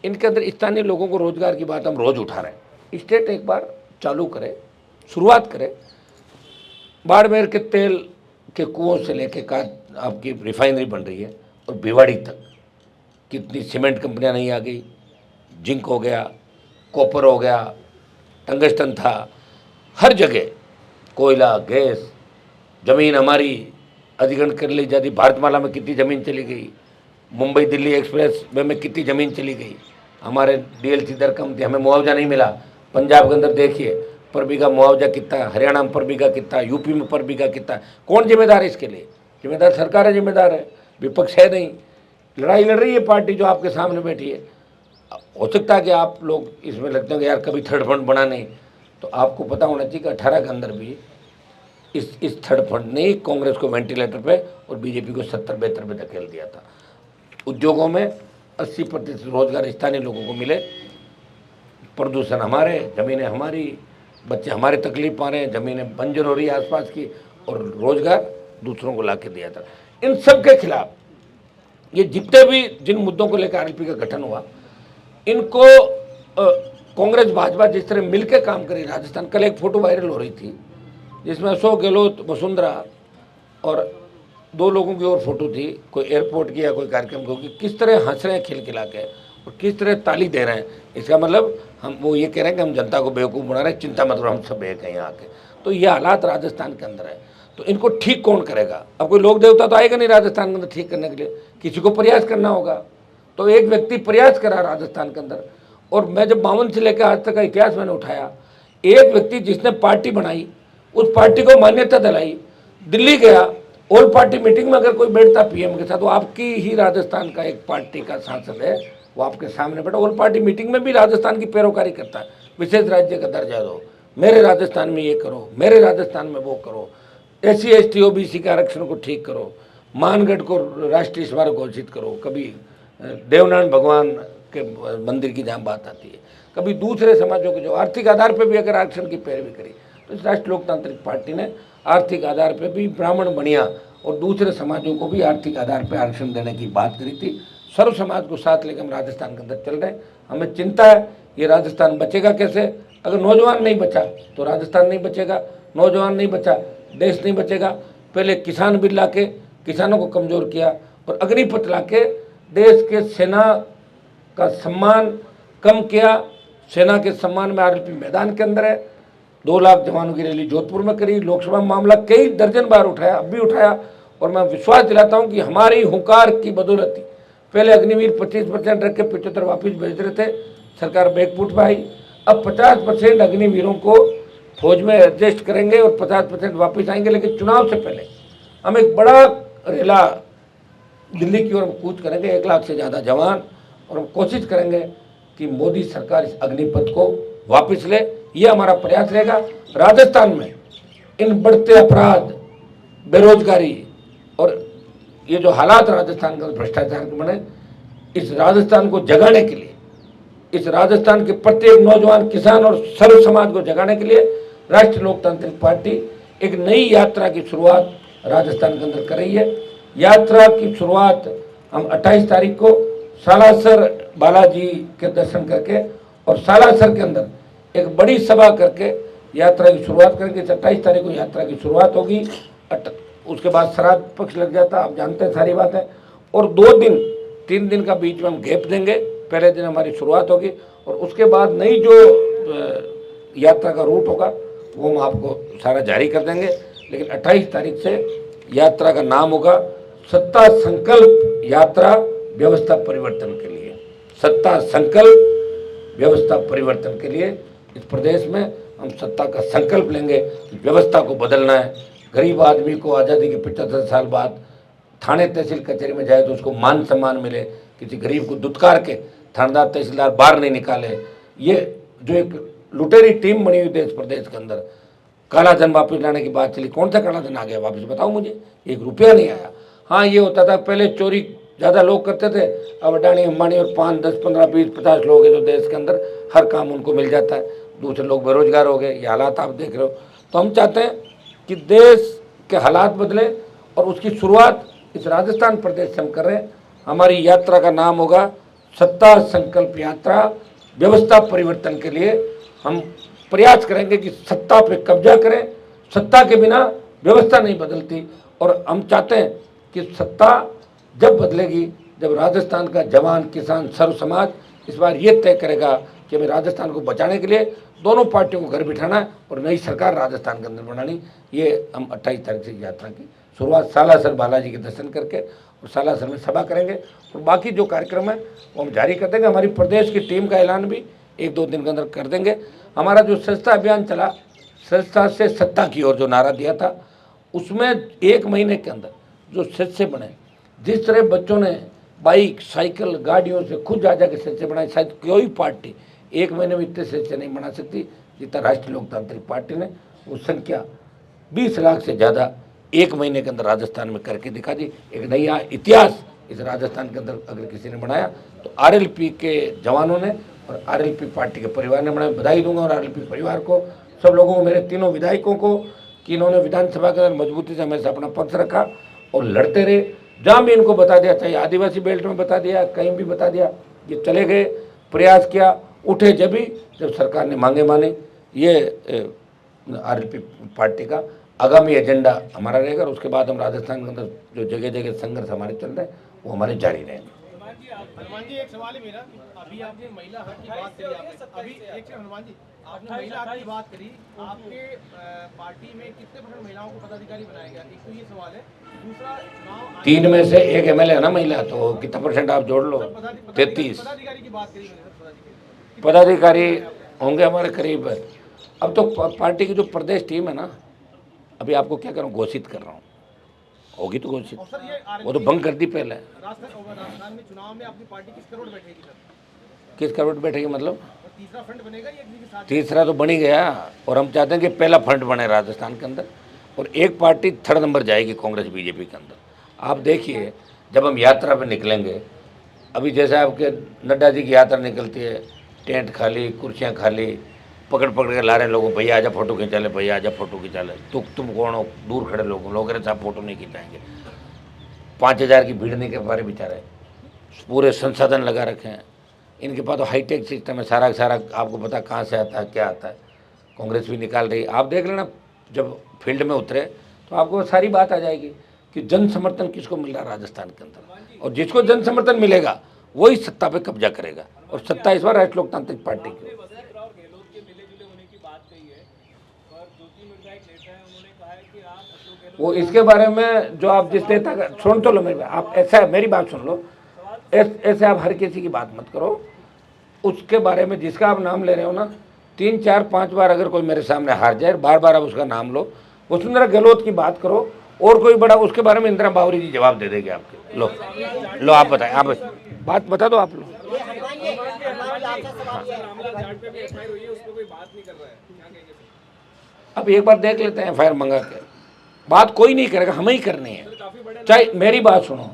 इनके अंदर स्थानीय लोगों को रोजगार की बात हम रोज उठा रहे हैं। स्टेट एक बार चालू करे, शुरुआत करे। बाड़मेर के तेल के कुओं से लेके का आपकी रिफाइनरी बन रही है और भिवाड़ी तक कितनी सीमेंट कंपनियां नहीं आ गई। जिंक हो गया, कॉपर हो गया, टंगस्टन था, हर जगह कोयला, गैस, ज़मीन हमारी अधिग्रहण कर ली जाती। भारतमाला में कितनी ज़मीन चली गई, मुंबई दिल्ली एक्सप्रेस वे में कितनी ज़मीन चली गई। हमारे डीएलसी दर कम थी, हमें मुआवजा नहीं मिला। पंजाब के अंदर देखिए पर बीघा मुआवजा कितना है, हरियाणा में पर बीघा कितना है, यूपी में पर बीघा कितना है। कौन जिम्मेदार है इसके लिए? जिम्मेदार सरकार है, जिम्मेदार है, विपक्ष है नहीं। लड़ाई लड़ रही है पार्टी जो आपके सामने बैठी है। हो सकता है कि आप लोग इसमें लगते हैं कि यार कभी थर्ड फंड बना नहीं, तो आपको पता होना चाहिए कि 18 के अंदर भी इस थर्ड फंड ने कांग्रेस को वेंटिलेटर पे और बीजेपी को 70-72 पे धकेल दिया था। उद्योगों में 80% रोजगार स्थानीय लोगों को मिले। प्रदूषण हमारे, ज़मीनें हमारी, बच्चे हमारे तकलीफ पा रहे हैं, ज़मीनें बंजर हो रही है आसपास की, और रोजगार दूसरों को ला के दिया था। इन सब के खिलाफ ये जितने भी जिन मुद्दों को लेकर आरएलपी का गठन हुआ, इनको कांग्रेस भाजपा जिस तरह मिलकर काम करी राजस्थान। कल एक फोटो वायरल हो रही थी जिसमें अशोक गहलोत, वसुंधरा और 2 लोगों की और फोटो थी, कोई एयरपोर्ट की या कोई कार्यक्रम की होगी, किस तरह हंस रहे हैं खिलखिला के और किस तरह ताली दे रहे हैं। इसका मतलब हम वो ये कह रहे हैं कि हम जनता को बेवकूफ़ बना रहे हैं, चिंता मत करो हम सब एक हैं यहाँ के। तो ये हालात राजस्थान के अंदर है। तो इनको ठीक कौन करेगा? अब कोई लोक देवता तो आएगा नहीं राजस्थान के अंदर ठीक करने के लिए, किसी को प्रयास करना होगा। तो एक व्यक्ति प्रयास करा राजस्थान के अंदर। और मैं जब 52 से लेकर आज तक का इतिहास मैंने उठाया, एक व्यक्ति जिसने पार्टी बनाई, उस पार्टी को मान्यता दिलाई, दिल्ली गया, ऑल पार्टी मीटिंग में अगर कोई बैठता पीएम के साथ, वो आपकी ही राजस्थान का एक पार्टी का सांसद है, वो आपके सामने बैठा, ऑल पार्टी मीटिंग में भी राजस्थान की पैरोकारी करता है। विशेष राज्य का दर्जा दो, मेरे राजस्थान में ये करो, मेरे राजस्थान में वो करो, SC ST OBC के आरक्षण को ठीक करो, मानगढ़ को राष्ट्रीय स्मारक घोषित करो, कभी देवनारायण भगवान के मंदिर की जहाँ बात आती है, कभी दूसरे समाजों के जो आर्थिक आधार पर भी अगर आरक्षण की पैरवी करी। तो इस राष्ट्रीय लोकतांत्रिक पार्टी ने आर्थिक आधार पर भी ब्राह्मण, बनिया और दूसरे समाजों को भी आर्थिक आधार पर आरक्षण देने की बात करी थी। सर्व समाज को साथ लेकर हम राजस्थान के अंदर चल रहे हैं। हमें चिंता है ये राजस्थान बचेगा कैसे? अगर नौजवान नहीं बचा तो राजस्थान नहीं बचेगा, नौजवान नहीं बचा देश नहीं बचेगा। पहले किसान बिल ला के किसानों को कमज़ोर किया और अग्निपथ ला के देश के सेना का सम्मान कम किया। सेना के सम्मान में आरएलपी मैदान के अंदर है। 2 लाख जवानों की रैली जोधपुर में करी। लोकसभा मामला कई दर्जन बार उठाया, अब भी उठाया। और मैं विश्वास दिलाता हूं कि हमारी हुंकार की बदौलत पहले अग्निवीर 25% रख के 75 वापिस भेज रहे थे, सरकार बैकफुट पर आई। अब 50% अग्निवीरों को फौज में एडजस्ट करेंगे और 50% वापस आएंगे। लेकिन चुनाव से पहले हम एक बड़ा रेला दिल्ली की ओर कूच करेंगे, 1 लाख से ज़्यादा जवान, और हम कोशिश करेंगे कि मोदी सरकार इस अग्निपथ को वापस ले। ये हमारा प्रयास रहेगा। राजस्थान में इन बढ़ते अपराध, बेरोजगारी और ये जो हालात राजस्थान का भ्रष्टाचार के बने, इस राजस्थान को जगाने के लिए, इस राजस्थान के प्रत्येक नौजवान, किसान और सर्व समाज को जगाने के लिए राष्ट्रीय लोकतांत्रिक पार्टी एक नई यात्रा की शुरुआत राजस्थान के अंदर कर रही है। यात्रा की शुरुआत हम 28 तारीख को सालासर बालाजी के दर्शन करके और सालासर के अंदर एक बड़ी सभा करके यात्रा की शुरुआत करेंगे। 27 तारीख को यात्रा की शुरुआत होगी। उसके बाद श्राद्ध पक्ष लग जाता, आप जानते हैं सारी बात है। और 2 दिन 3 दिन का बीच में हम गैप देंगे। पहले दिन हमारी शुरुआत होगी और उसके बाद नई जो यात्रा का रूट होगा वो हम आपको सारा जारी कर देंगे। लेकिन 28 तारीख से यात्रा का नाम होगा सत्ता संकल्प यात्रा व्यवस्था परिवर्तन के लिए। सत्ता संकल्प व्यवस्था परिवर्तन के लिए इस प्रदेश में हम सत्ता का संकल्प लेंगे, व्यवस्था को बदलना है। गरीब आदमी को आज़ादी के 75 साल बाद थाने तहसील कचहरी में जाए तो उसको मान सम्मान मिले, किसी गरीब को दुत्कार के थानेदार तहसीलदार बाहर नहीं निकाले। ये जो एक लुटेरी टीम बनी हुई देश प्रदेश के अंदर, काला धन वापस लाने की बात चली, कौन सा काला धन आ गया वापस बताओ मुझे? 1 रुपया नहीं आया। हाँ, ये होता था पहले चोरी ज़्यादा लोग करते थे, अब अडानी अंबानी और 5, 10, 15, 20, 50 लोग हैं जो देश के अंदर हर काम उनको मिल जाता है, दूसरे लोग बेरोजगार हो गए। ये हालात आप देख रहे हो। तो हम चाहते हैं कि देश के हालात बदले और उसकी शुरुआत इस राजस्थान प्रदेश से हम कर रहे हैं। हमारी यात्रा का नाम होगा सत्ता संकल्प यात्रा। व्यवस्था परिवर्तन के लिए हम प्रयास करेंगे कि सत्ता पे कब्जा करें। सत्ता के बिना व्यवस्था नहीं बदलती और हम चाहते हैं कि सत्ता जब बदलेगी जब राजस्थान का जवान किसान सर्व समाज इस बार ये तय करेगा कि हमें राजस्थान को बचाने के लिए दोनों पार्टियों को घर बिठाना है और नई सरकार राजस्थान के अंदर बनानी। ये हम 28 तारीख से यात्रा की शुरुआत सालासर बालाजी के दर्शन करके और सालासर में सभा करेंगे और बाकी जो कार्यक्रम है वो हम जारी कर देंगे। हमारी प्रदेश की टीम का ऐलान भी 1-2 दिन के अंदर कर देंगे। हमारा जो स्वच्छता अभियान चला, स्वच्छता से सत्ता की ओर जो नारा दिया था, उसमें 1 महीने के अंदर जो सच्चे बने, जिस तरह बच्चों ने बाइक साइकिल गाड़ियों से खुद जा के सच्चे बनाए, शायद कोई पार्टी 1 महीने में इतने सच्चे नहीं बना सकती जितना राष्ट्रीय लोकतांत्रिक पार्टी ने। वो संख्या 20 लाख से ज़्यादा 1 महीने के अंदर राजस्थान में करके दिखा दी। एक नया इतिहास इस राजस्थान के अंदर अगर किसी ने बनाया तो आरएलपी के जवानों ने और आरएलपी पार्टी के परिवार ने बनाया। बधाई दूंगा और आरएलपी परिवार को, सब लोगों को, मेरे तीनों विधायकों को कि इन्होंने विधानसभा के अंदर मजबूती से हमेशा अपना पक्ष रखा और लड़ते रहे। जहाँ भी इनको बता दिया, चाहे आदिवासी बेल्ट में बता दिया, कहीं भी बता दिया, ये चले गए, प्रयास किया, उठे जब सरकार ने मांगे माने। ये आरएलपी पार्टी का आगामी एजेंडा हमारा रहेगा और उसके बाद हम राजस्थान के अंदर जो जगह जगह संघर्ष हमारे चल रहे हैं वो हमारे जारी रहेंगे। हनुमान जी, एक सवाल है मेरा। अभी आपने महिला हक की बात करी, अभी एक हनुमान जी आपने महिला हक की बात करी, आपके पार्टी में कितने % महिलाओं को पदाधिकारी बनाया गया? एक तो ये सवाल है। दूसरा, चुनाव 3 में से 1 MLA है ना महिला, तो कितना % आप जोड़ लो? 33 पदाधिकारी की बात करी। पदाधिकारी होंगे हमारे करीब। अब तो पार्टी की जो प्रदेश टीम है ना, अभी आपको क्या करूँ, घोषित कर रहा हूँ, होगी तो घोषित, वो तो भंग कर दी पहले। राजस्थान में चुनाव में अपनी पार्टी किस करोड़ बैठेगी सर? किस करोड़ बैठेगी मतलब? तीसरा फ्रंट बनेगा या किसी के साथ? तीसरा तो बन ही गया और हम चाहते हैं कि पहला फ्रंट बने राजस्थान के अंदर और एक पार्टी 3rd नंबर जाएगी कांग्रेस बीजेपी के अंदर। आप देखिए जब हम यात्रा पर निकलेंगे, अभी जैसे आपके नड्डा जी की यात्रा निकलती है, टेंट खाली, कुर्सियाँ खाली, पकड़ के ला रहे लोगों, भैया आजा फोटो खिंचा ले, भैया आजा फोटो खिंचा ले। तुम कौन हो? दूर खड़े लोग रहे साहब फोटो नहीं खिंचाएंगे। 5000 की भीड़ नहीं कर पा रहे बेचारे, पूरे संसाधन लगा रखे हैं इनके पास, तो हाईटेक सिस्टम है, सारा आपको पता कहाँ से आता है क्या आता है। कांग्रेस भी निकाल रही है, आप देख लेना जब फील्ड में उतरे तो आपको सारी बात आ जाएगी कि जन समर्थन किसको मिल रहा है राजस्थान के अंदर, और जिसको जन समर्थन मिलेगा वही सत्ता पे कब्जा करेगा और सत्ता इस बार राष्ट्रीय लोकतांत्रिक पार्टी की। वो इसके बारे में जो आप जिस नेता का सुन तो लो मेरी बात, आप ऐसा मेरी बात सुन लो, ऐसे आप हर किसी की बात मत करो। उसके बारे में जिसका आप नाम ले रहे हो ना, 3, 4, 5 बार अगर कोई मेरे सामने हार जाए, बार आप उसका नाम लो, वसुंधरा गहलोत की बात करो और कोई बड़ा, उसके बारे में इंदिरा बावरी जी जवाब दे देंगे आपके। लो आप बताएं, आप बात बता दो आप लोग। अब एक बार देख लेते हैं FIR मंगा के, बात कोई नहीं करेगा, हमें ही करनी है। चाहे मेरी बात सुनो,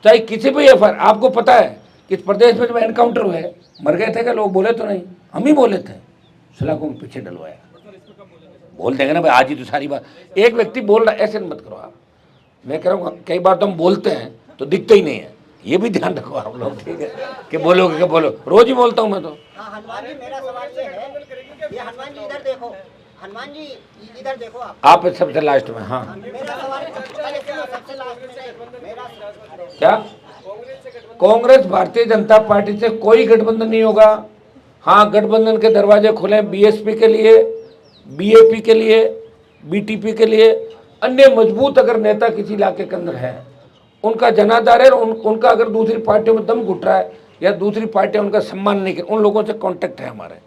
चाहे किसी भी FIR, आपको पता है कि इस प्रदेश में जब एनकाउंटर हुए मर गए थे क्या लोग? बोले तो नहीं, हम ही बोले थे, सलाखों में पीछे डलवाया। बोल देंगे ना भाई आज ही तो सारी बात, एक व्यक्ति बोल रहा, ऐसे मत करो आप। मैं कह रहा हूँ कई बार तो हम बोलते हैं तो दिखते ही नहीं है, ये भी ध्यान रखो आप लोग, ठीक है? कि बोलोगे कि बोलो, रोज ही बोलता हूँ मैं तो। हनुमान जी, मेरा सवाल ये है, ये हनुमान जी इधर देखो, हनुमान जी इधर देखो आप सबसे लास्ट में। हाँ मेरा सवाल सबसे लास्ट में मेरा क्या? कांग्रेस भारतीय जनता पार्टी से कोई गठबंधन नहीं होगा। हाँ, गठबंधन के दरवाजे खुले BSP के लिए, BAP के लिए, BTP के लिए। अन्य मजबूत अगर नेता किसी इलाके के अंदर है, उनका जनाधार है, उनका अगर दूसरी पार्टियों में दम घुट रहा है या दूसरी पार्टियां उनका सम्मान नहीं कर, उन लोगों से कांटेक्ट है हमारे।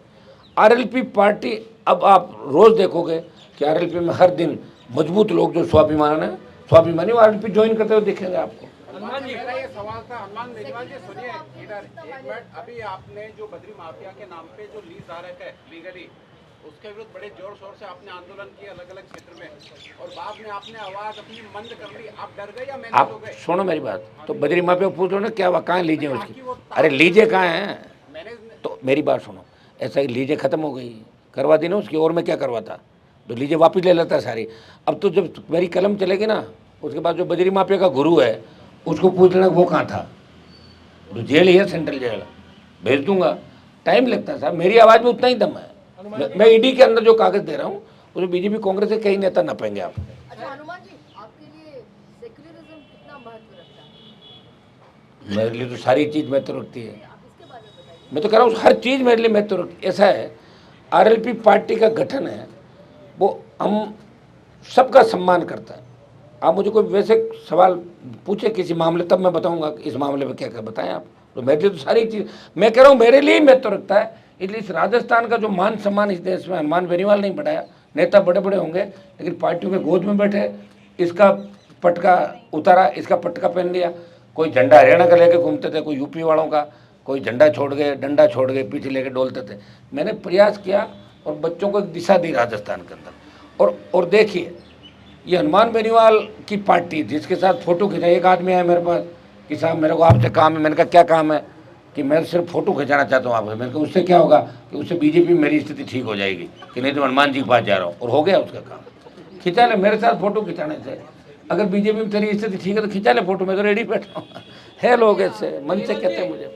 आरएलपी पार्टी, अब आप रोज देखोगे कि आरएलपी में हर दिन मजबूत लोग जो स्वाभिमानी वो आरएलपी ज्वाइन करते हुए दिखेंगे आपको। हनुमान जी मेरा ये सवाल था हनुमान मेजवाल जी, सुनिए इधर एक मिनट। अभी आपने जो बद्री माफिया के नाम पे जो लीज धारक है लीगली, उसके विरुद्ध बड़े जोर शोर से आपने आंदोलन किया अलग अलग क्षेत्र में, और बाद में आपने आवाज अपनी मंद कर ली। आप डर गए या मैनेज हो आप गए? सुनो मेरी बात, तो बद्री माफिया को पूछो ना क्या हुआ, कहाँ लीजिए उसकी, अरे लीजिए कहाँ है, मैनेज तो मेरी बात सुनो, ऐसा ही लीजिए ख़त्म हो गई, करवा दी ना उसकी, और मैं क्या करवाता, तो लीजिए वापस ले लेता सारी। अब तो जब मेरी कलम चलेगी ना, उसके बाद जो बद्री माफिया का गुरु है उसको पूछ लेना वो कहाँ था, तो जेल ही है, सेंट्रल जेल, भेज दूंगा। टाइम लगता है साहब, मेरी आवाज़ में उतना ही दम है। मैं ईडी के अंदर जो कागज़ दे रहा हूँ उसमें बीजेपी कांग्रेस के कई नेता न पाएंगे आप। अच्छा हनुमान जी, आपके लिए सेक्युलरिज्म कितना महत्व रखता है? मेरे लिए तो सारी चीज़ महत्व रखती है। आप इसके बारे में बताइए। मैं तो कह रहा हूँ हर चीज़ मेरे लिए महत्व रखती है। ऐसा है, आरएलपी पार्टी का गठन है, वो हम सबका सम्मान करता है। आप मुझे कोई वैसे सवाल पूछे किसी मामले, तब मैं बताऊंगा कि इस मामले में क्या क्या बताएं आप। तो मेरे लिए तो सारी चीज़, मैं कह रहा हूँ मेरे लिए ही महत्व रखता है। इसलिए इस राजस्थान का जो मान सम्मान इस देश में हनुमान बेनीवाल नहीं बढ़ाया। नेता बड़े बड़े होंगे लेकिन पार्टियों के गोद में बैठे, इसका पटका उतारा, इसका पटका पहन लिया। कोई झंडा हरियाणा का लेके घूमते थे, कोई यूपी वालों का, कोई झंडा छोड़ गए, डंडा छोड़ गए, पीछे लेके डोलते थे। मैंने प्रयास किया और बच्चों को एक दिशा दी राजस्थान के अंदर। और देखिए, ये हनुमान बेनीवाल की पार्टी जिसके साथ फ़ोटो खिंचा, एक आदमी आया मेरे पास कि साहब मेरे को आपसे काम है। मैंने कहा क्या काम है, कि मैं सिर्फ फ़ोटो खिंचाना चाहता हूँ आपसे। मैंने कहा उससे क्या होगा, कि उससे बीजेपी में मेरी स्थिति ठीक हो जाएगी, कि नहीं तो हनुमान जी के पास जा रहा हूँ। और हो गया उसका काम, खिंचा ले मेरे साथ फ़ोटो खिंचाने से। अगर बीजेपी में तेरी स्थिति ठीक है तो खिंचा ले फ़ोटो, मैं तो रेडी बैठा हूँ। है लोग ऐसे मन से कहते हैं मुझे।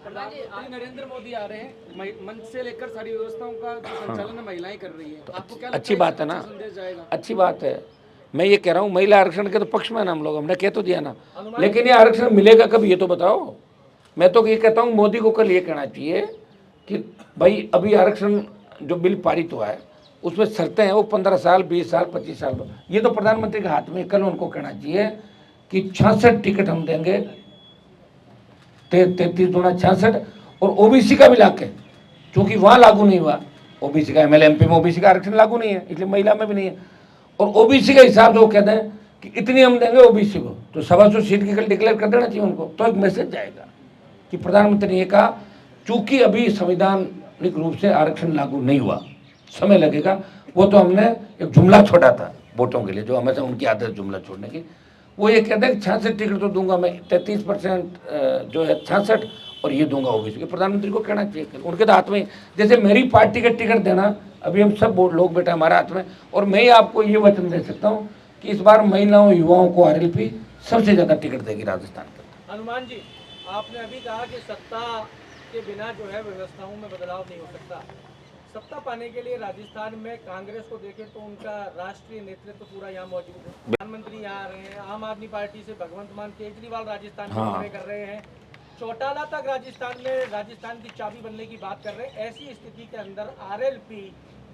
प्रधानमंत्री नरेंद्र मोदी आ रहे हैं, मंच से लेकर सारी व्यवस्थाओं का जो संचालन है महिलाएं कर रही है, आपको क्या लगता अच्छी है बात है ना, संदेश जाएगा? अच्छी बात है। मैं ये कह रहा हूँ महिला आरक्षण के तो पक्ष में ना हम लोग, हमने कह तो दिया ना, लेकिन ये आरक्षण मिलेगा कब ये तो बताओ। मैं तो ये कहता हूँ मोदी को कल ये कहना चाहिए कि भाई अभी आरक्षण जो बिल पारित हुआ है उसमें शर्तें हैं, वो 15 साल 20 साल 25 साल, ये तो प्रधानमंत्री के हाथ में। कल उनको कहना चाहिए कि 66 टिकट हम देंगे, 33 दूना 66, और ओबीसी का भी लाके, क्योंकि वहाँ लागू नहीं हुआ ओबीसी का, एमएलए एमपी में ओबीसी का आरक्षण लागू नहीं है, इसलिए महिला में भी नहीं है। और ओबीसी के हिसाब से वो कहते हैं कि इतनी हम देंगे ओबीसी को, तो 125 सीट की कल डिक्लेयर कर देना चाहिए उनको, तो एक मैसेज जाएगा कि प्रधानमंत्री ने ये कहा। चूंकि अभी संवैधानिक रूप से आरक्षण लागू नहीं हुआ, समय लगेगा। वो तो हमने एक जुमला छोड़ा था वोटों के लिए, जो हमेशा उनकी आदत है जुमला छोड़ने की। वो ये कहते हैं कि 66 टिकट तो दूंगा मैं, 33% जो है 66, और ये दूंगा ओबीसी के। प्रधानमंत्री को कहना चाहिए, उनके तो हाथ में, जैसे मेरी पार्टी का टिकट देना अभी हम सब लोग बेटा हमारे हाथ में। और मैं आपको ये वचन दे सकता हूँ कि इस बार महिलाओं युवाओं को आरएलपी सबसे ज़्यादा टिकट देगी राजस्थान के। हनुमान जी, आपने अभी कहा कि सत्ता के बिना जो है व्यवस्थाओं में बदलाव नहीं हो सकता। सत्ता पाने के लिए राजस्थान में कांग्रेस को देखें तो उनका राष्ट्रीय नेतृत्व पूरा यहाँ मौजूद है। प्रधानमंत्री यहाँ आ रहे हैं, आम आदमी पार्टी से भगवंत मान केजरीवाल राजस्थान में दौरे कर रहे हैं, चौटाला तक राजस्थान की चाबी बनने की बात कर रहे हैं। ऐसी स्थिति के अंदर आरएलपी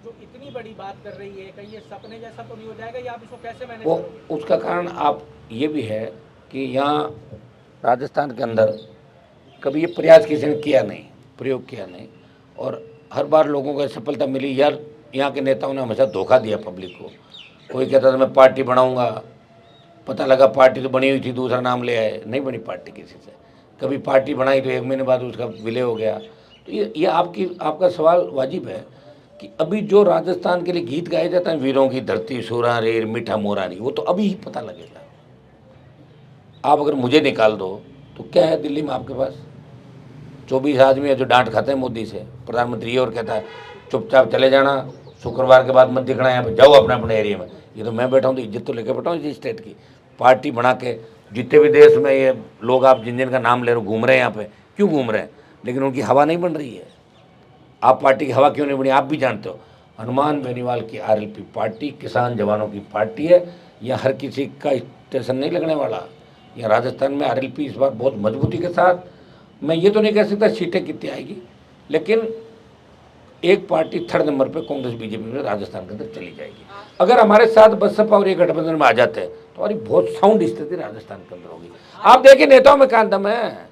जो इतनी बड़ी बात कर रही है, कहीं ये सपने जैसा तो नहीं हो जाएगा, या आप इसको कैसे मैनेज करोगे? उसका कारण आप ये भी है कि यहाँ राजस्थान के अंदर कभी ये प्रयास किसी ने किया नहीं, प्रयोग किया नहीं, और हर बार लोगों को सफलता मिली। यार यहाँ के नेताओं ने हमेशा धोखा दिया पब्लिक को। कोई कहता था मैं पार्टी बनाऊंगा, पता लगा पार्टी तो बनी हुई थी, दूसरा नाम ले आए, नहीं बनी पार्टी किसी से। कभी पार्टी बनाई तो 1 महीने बाद उसका विलय हो गया। तो ये आपका सवाल वाजिब है कि अभी जो राजस्थान के लिए गीत गाए जाते हैं, वीरों की धरती सूरा रेर मीठा मोरा री, वो तो अभी ही पता लगेगा। आप अगर मुझे निकाल दो तो क्या है दिल्ली में आपके पास 24 आदमी है जो डांट खाते हैं मोदी से। प्रधानमंत्री ये और कहता है चुपचाप चले जाना, शुक्रवार के बाद मत दिखना, यहाँ पे जाओ अपने अपने एरिया में। ये तो मैं बैठा हूँ तो इज्जत तो लेके बैठा हूँ इस स्टेट की। पार्टी बना के जितने भी देश में ये लोग आप जिन जिन का नाम ले रहे हो घूम रहे हैं यहाँ पे, क्यों घूम रहे हैं, लेकिन उनकी हवा नहीं बन रही है। आप पार्टी की हवा क्यों नहीं बनी आप भी जानते हो। हनुमान बेनीवाल की आरएलपी पार्टी किसान जवानों की पार्टी है। यहाँ हर किसी का स्टेशन नहीं लगने वाला। यहाँ राजस्थान में आरएलपी इस बार बहुत मजबूती के साथ, मैं ये तो नहीं कह सकता सीटें कितनी आएगी, लेकिन एक पार्टी 3rd नंबर पे कांग्रेस बीजेपी में राजस्थान के अंदर चली जाएगी। अगर हमारे साथ बसपा और ये गठबंधन में आ जाते हैं तो हमारी बहुत साउंड स्थिति राजस्थान के अंदर होगी। आप देखिए नेताओं में कहाँ दम है।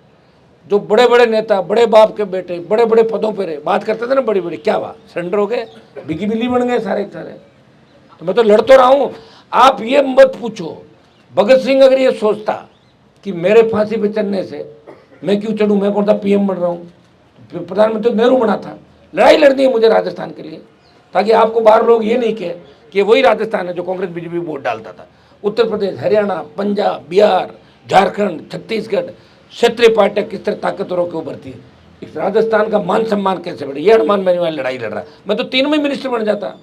जो बड़े बड़े नेता, बड़े बाप के बेटे, बड़े बड़े पदों पर बात करते थे ना, बड़ी बड़ी, क्या हुआ, सरेंडर हो गए, बिगी बिल्ली बन गए सारे सारे। तो मैं तो लड़ तो रहा हूँ। आप ये मत पूछो भगत सिंह अगर ये सोचता कि मेरे फांसी पे चढ़ने से मैं क्यों चढ़ूं, मैं कौन सा पीएम बन रहा हूँ, प्रधानमंत्री नेहरू बना था। लड़ाई लड़नी है मुझे राजस्थान के लिए, ताकि आपको बाहर लोग ये नहीं कहे कि वही राजस्थान है जो कांग्रेस बीजेपी वोट डालता था। उत्तर प्रदेश, हरियाणा, पंजाब, बिहार, झारखंड, छत्तीसगढ़, क्षेत्रीय पार्टियां किस तरह ताकतवरों के उभरती है। इस राजस्थान का मान सम्मान कैसे बढ़े, ये हनुमान बेनीवाल लड़ाई लड़ रहा है। मैं तो 3 में मिनिस्टर बन जाता,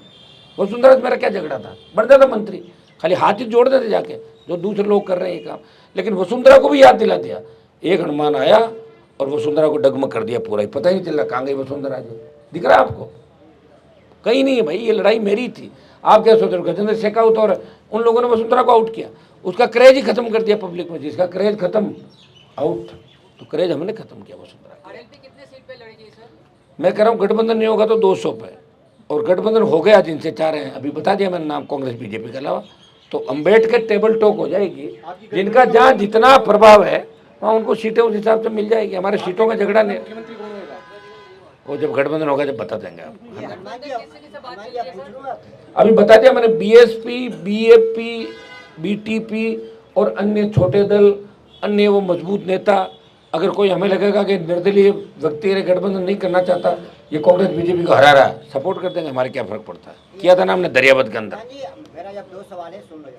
वसुंधरा से मेरा क्या झगड़ा था, बन जाता मंत्री, खाली हाथ ही जोड़ देते जाके, जो दूसरे लोग कर रहे हैं ये काम। लेकिन वसुंधरा को भी याद दिला दिया, एक हनुमान आया और वसुंधरा को डगमग कर दिया पूरा ही, पता ही नहीं चल रहा कहाँ गई वसुंधरा जी, दिख रहा है आपको? कहीं नहीं है भाई, ये लड़ाई मेरी थी। आप क्या सोच रहे हो गजेंद्र शेखावत और उन लोगों ने वसुंधरा को आउट किया, उसका क्रेज ही खत्म कर दिया पब्लिक में। जिसका क्रेज खत्म, आउट, तो क्रेज हमने खत्म किया वसुंधरा। आरएलपी कितने सीट पे लड़ेगी सर? मैं कह रहा हूँ गठबंधन नहीं होगा तो 200 पे, और गठबंधन हो गया जिनसे चाह रहे हैं, अभी बता दिया मैंने नाम कांग्रेस बीजेपी के अलावा, तो अम्बेडकर टेबल टॉक हो जाएगी। जिनका जहाँ जितना प्रभाव है वहाँ उनको सीटें उस हिसाब से मिल जाएगी। हमारे सीटों का झगड़ा नहीं, वो जब गठबंधन होगा जब बता देंगे आपको। हनुमान जी आप पूछ लो आप। अभी बता दिया मैंने, बीएसपी, बीएपी, बीटीपी और अन्य छोटे दल, अन्य वो मजबूत नेता, अगर कोई हमें लगेगा कि निर्दलीय व्यक्ति गठबंधन नहीं करना चाहता, ये कांग्रेस बीजेपी को हरा रहा है, सपोर्ट कर देंगे, हमारे क्या फर्क पड़ता है। किया था ना हमने दरियावत के अंदर। हाँ जी, मेरा जब 2 सवाल है, सुन लो।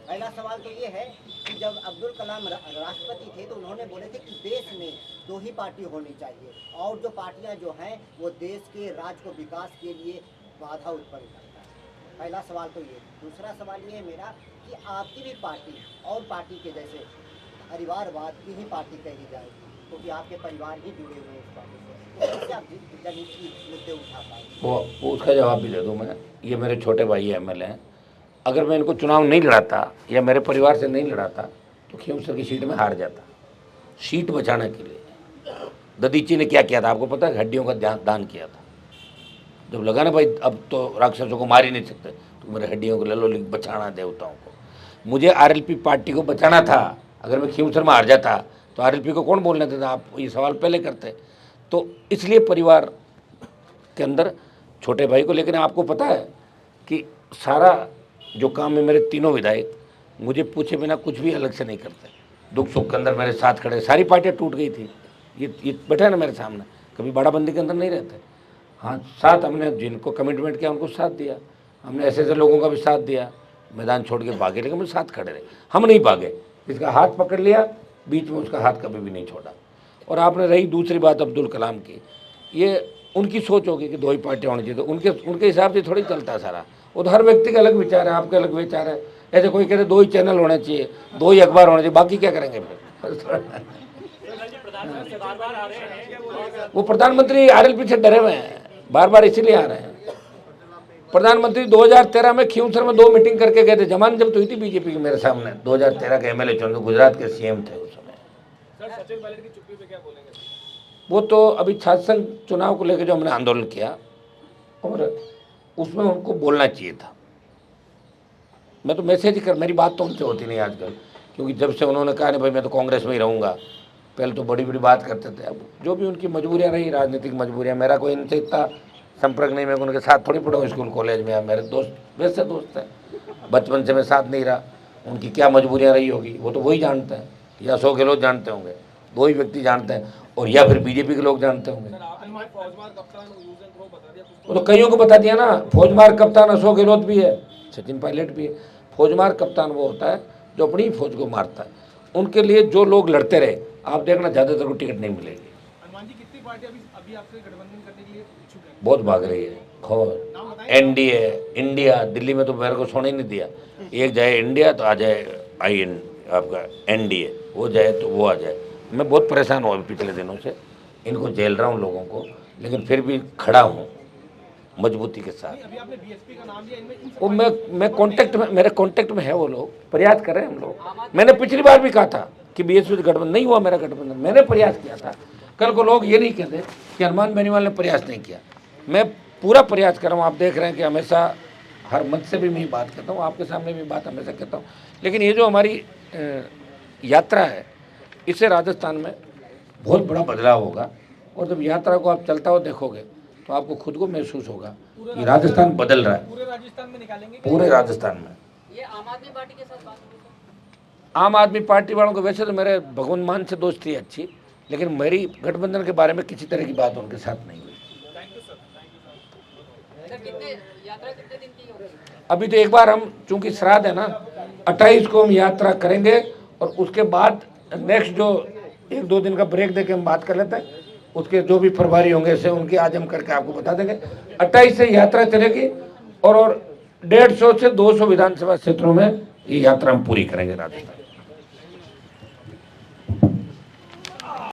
पहला सवाल तो ये है कि जब अब्दुल कलाम राष्ट्रपति थे तो उन्होंने बोले थे कि देश में 2 ही पार्टी होनी चाहिए, और जो पार्टियां जो हैं वो देश के राज्य को विकास के लिए बाधा उत्पन्न करता है। पहला सवाल तो ये। दूसरा सवाल ये है मेरा कि आपकी भी पार्टी और पार्टी के जैसे परिवारवाद की ही पार्टी कही जाएगी, क्योंकि आपके परिवार ही जुड़े हुए हैं इस पार्टी से, तो कैसे आप जनहित मुद्दे उठा पाएंगे? वो उसका जवाब भी दे दूँ मैं। ये मेरे छोटे भाई एमएलए हैं, अगर मैं इनको चुनाव नहीं लड़ाता या मेरे परिवार से नहीं लड़ाता तो खींवसर की सीट में हार जाता। सीट बचाने के लिए ददीची ने क्या किया था आपको पता है? हड्डियों का दान किया था। जब लगा ना भाई अब तो राक्षसों को मार ही नहीं सकते, तो मेरे हड्डियों को ले लो, बचाना देवताओं को। मुझे आरएलपी पार्टी को बचाना था। अगर मैं खींवसर में हार जाता तो आरएलपी को कौन बोलने देता? आप ये सवाल पहले करते। तो इसलिए परिवार के अंदर छोटे भाई को, लेकिन आपको पता है कि सारा जो काम है, मेरे तीनों विधायक मुझे पूछे बिना कुछ भी अलग से नहीं करते। दुख सुख के अंदर मेरे साथ खड़े। सारी पार्टियां टूट गई थी, ये बैठा है ना मेरे सामने, कभी बाड़ाबंदी के अंदर नहीं रहते। हाँ, साथ हमने जिनको कमिटमेंट किया उनको साथ दिया, हमने ऐसे ऐसे लोगों का भी साथ दिया। मैदान छोड़ के भागे, लेकिन हम साथ खड़े रहे, हम नहीं भागे। जिसका हाथ पकड़ लिया बीच में, उसका हाथ कभी भी नहीं छोड़ा। और आपने रही दूसरी बात अब्दुल कलाम की, ये उनकी सोच होगी कि 2 ही पार्टियाँ होनी चाहिए, तो उनके हिसाब से थोड़ी चलता है सारा। वो तो हर व्यक्ति का अलग विचार है, आपका अलग विचार है। ऐसे कोई कहते 2 ही चैनल होने चाहिए, 2 ही अखबार होने चाहिए, बाकी क्या करेंगे फिर? वो प्रधानमंत्री आरएलपी से डरे हुए हैं, बार बार इसीलिए आ रहे हैं। प्रधानमंत्री 2013 में खींवसर में 2 मीटिंग करके गए थे। जमान जब तो हुई थी बीजेपी की मेरे सामने, 2013 के एमएलए चुन, गुजरात के सीएम थे उस समय। सचिन पायलट की चुप्पी पे क्या बोलेंगे? वो तो अभी छात्र संघ चुनाव को लेकर जो हमने आंदोलन किया, और उसमें उनको बोलना चाहिए था। मैं तो मैसेज कर, मेरी बात तो उनसे होती नहीं आजकल, क्योंकि जब से उन्होंने कहा नहीं भाई मैं तो कांग्रेस में ही रहूँगा, पहले तो बड़ी बड़ी बात करते थे। अब जो भी उनकी मजबूरियाँ रही, राजनीतिक मजबूरियाँ, मेरा कोई इनसे इतना संपर्क नहीं, मैं उनके साथ थोड़ी पढ़ा हूँ स्कूल कॉलेज में। मेरे दोस्त वैसे दोस्त हैं, बचपन से मैं साथ नहीं रहा। उनकी क्या मजबूरियाँ रही होगी वो तो वही जानते हैं, या अशोक गहलोत जानते होंगे, 2 ही व्यक्ति जानते हैं, और या फिर बीजेपी के लोग जानते होंगे। वो तो कईयों को बता दिया ना, फौजमार कप्तान अशोक गहलोत भी है, सचिन पायलट भी है। फौजमार कप्तान वो होता है जो अपनी फौज को मारता है। उनके लिए जो लोग लड़ते रहे, आप देखना ज़्यादातर को टिकट नहीं मिलेगी। हनुमान जी, कितनी पार्टी अभी आपसे गठबंधन करने के लिए इच्छुक है? बहुत भाग रही है, खौर एनडीए, इंडिया। दिल्ली में तो मेरे को सोने ही नहीं दिया, एक जाए इंडिया तो आ जाए आपका एनडीए, वो जाए तो वो आ जाए। मैं बहुत परेशान हुआ पिछले दिनों से, इनको झेल रहा हूँ लोगों को, लेकिन फिर भी खड़ा हूँ मजबूती के साथ। अभी आपने बीएसपी का नाम लिया, इनमें वो मैं कांटेक्ट में, मेरे कांटेक्ट में है वो लोग, प्रयास कर रहे हैं हम लोग। मैंने पिछली बार भी कहा था कि बीएसपी से गठबंधन नहीं हुआ, मेरा गठबंधन मैंने प्रयास किया था। कल को लोग ये नहीं कहते कि हनुमान बेनीवाल ने प्रयास नहीं किया। मैं पूरा प्रयास कर रहा हूँ। आप देख रहे हैं कि हमेशा हर मंच से भी मैं बात करता हूँ, आपके सामने भी बात हमेशा कहता हूँ। लेकिन ये जो हमारी यात्रा है, इससे राजस्थान में बहुत बड़ा बदलाव होगा। और जब यात्रा को आप चलता हुआ देखोगे तो आपको खुद को महसूस होगा कि राजस्थान बदल रहा है। पूरे राजस्थान में निकालेंगे? पूरे राजस्थान में। ये आम आदमी पार्टी के साथ बात होगी? आम आदमी पार्टी वालों को वैसे तो मेरे भगवंत मान से दोस्ती है अच्छी, लेकिन मेरी गठबंधन के बारे में किसी तरह की बात उनके साथ नहीं हुई। अभी तो एक बार हम, चूंकि श्राद्ध है ना, 28 को हम यात्रा करेंगे और उसके बाद नेक्स्ट जो 1-2 दिन का ब्रेक देके हम बात कर लेते हैं। उसके जो भी प्रभारी होंगे से उनकी आज हम करके आपको बता देंगे। 28 से यात्रा चलेगी और 150 से 200 विधानसभा क्षेत्रों में ये यात्रा हम पूरी करेंगे राजस्थान।